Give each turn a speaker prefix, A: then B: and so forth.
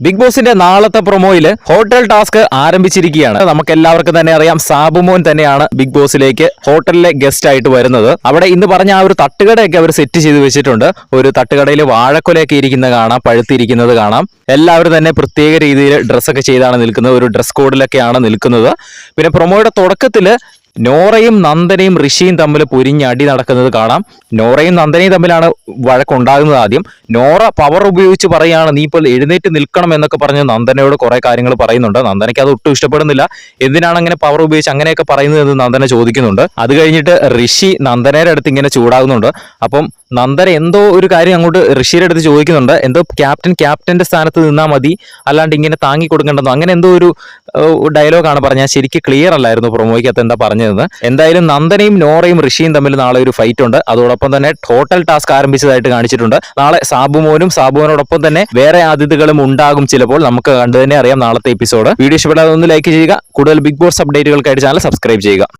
A: Big ബോസിന്റെ നാളത്തെ പ്രൊമോയില് hotel task ആരംഭിച്ചിരിക്കുകയാണ്. നമുക്ക് എല്ലാവർക്കും തന്നെ അറിയാം, സാബുമോൻ തന്നെയാണ് ബിഗ് ബോസിലേക്ക് ഹോട്ടലിലെ ഗസ്റ്റ് ആയിട്ട് വരുന്നത്. അവിടെ ഇന്ന് പറഞ്ഞ ആ ഒരു തട്ടുകടയൊക്കെ അവർ സെറ്റ് ചെയ്ത് വെച്ചിട്ടുണ്ട്. ഒരു തട്ടുകടയിൽ വാഴക്കൊലയൊക്കെ ഇരിക്കുന്നത് കാണാം, പഴുത്തിരിക്കുന്നത് കാണാം. എല്ലാവരും തന്നെ പ്രത്യേക രീതിയിൽ ഡ്രസ്സൊക്കെ ചെയ്താണ് നിൽക്കുന്നത്, ഒരു ഡ്രസ് കോഡിലൊക്കെയാണ് നിൽക്കുന്നത്. പിന്നെ പ്രൊമോയുടെ തുടക്കത്തില് നോറയും നന്ദനയും ഋഷിയും തമ്മിൽ പൊരിഞ്ഞടി നടക്കുന്നത് കാണാം. നോറയും നന്ദനയും തമ്മിലാണ് വഴക്കുണ്ടാകുന്നത്. ആദ്യം നോറ പവർ ഉപയോഗിച്ച് പറയാണ്, നീ ഇപ്പോൾ എഴുന്നേറ്റ് നിൽക്കണം എന്നൊക്കെ പറഞ്ഞ് നന്ദനയോട് കുറെ കാര്യങ്ങൾ പറയുന്നുണ്ട്. നന്ദനയ്ക്ക് അത് ഒട്ടും ഇഷ്ടപ്പെടുന്നില്ല. എന്തിനാണ് അങ്ങനെ പവർ ഉപയോഗിച്ച് അങ്ങനെയൊക്കെ പറയുന്നത് എന്ന് നന്ദന ചോദിക്കുന്നുണ്ട്. അത് കഴിഞ്ഞിട്ട് ഋഷി നന്ദനയുടെ അടുത്ത് ഇങ്ങനെ ചൂടാകുന്നുണ്ട്. അപ്പം നന്ദന എന്തോ ഒരു കാര്യം അങ്ങോട്ട് ഋഷിയുടെ അടുത്ത് ചോദിക്കുന്നുണ്ട്. എന്തോ ക്യാപ്റ്റന്റെ സ്ഥാനത്ത് നിന്നാൽ മതി, അല്ലാണ്ട് ഇങ്ങനെ താങ്ങി കൊടുക്കേണ്ടെന്നോ അങ്ങനെ എന്തോ ഒരു ഡയലോഗാണ് പറഞ്ഞത്. ശരിക്കും ക്ലിയർ അല്ലായിരുന്നു പ്രൊമോയ്ക്കകത്ത് എന്താ പറഞ്ഞതെന്ന്. എന്തായാലും നന്ദനയും നോറയും ഋഷിയും തമ്മിൽ നാളെ ഒരു ഫൈറ്റ് ഉണ്ട്. അതോടൊപ്പം തന്നെ ടോട്ടൽ ടാസ്ക് ആരംഭിച്ചതായിട്ട് കാണിച്ചിട്ടുണ്ട്. നാളെ സാബുമോനോടൊപ്പം തന്നെ വേറെ അതിഥികളും ഉണ്ടാകും ചിലപ്പോൾ. നമുക്ക് കണ്ടു തന്നെ അറിയാം നാളത്തെ എപ്പിസോഡ്. വീഡിയോ ഇഷ്ടപ്പെടാതെ ഒന്ന് ലൈക്ക് ചെയ്യുക. കൂടുതൽ ബിഗ് ബോസ് അപ്ഡേറ്റുകൾക്കായിട്ട് ചാനൽ സബ്സ്ക്രൈബ് ചെയ്യുക.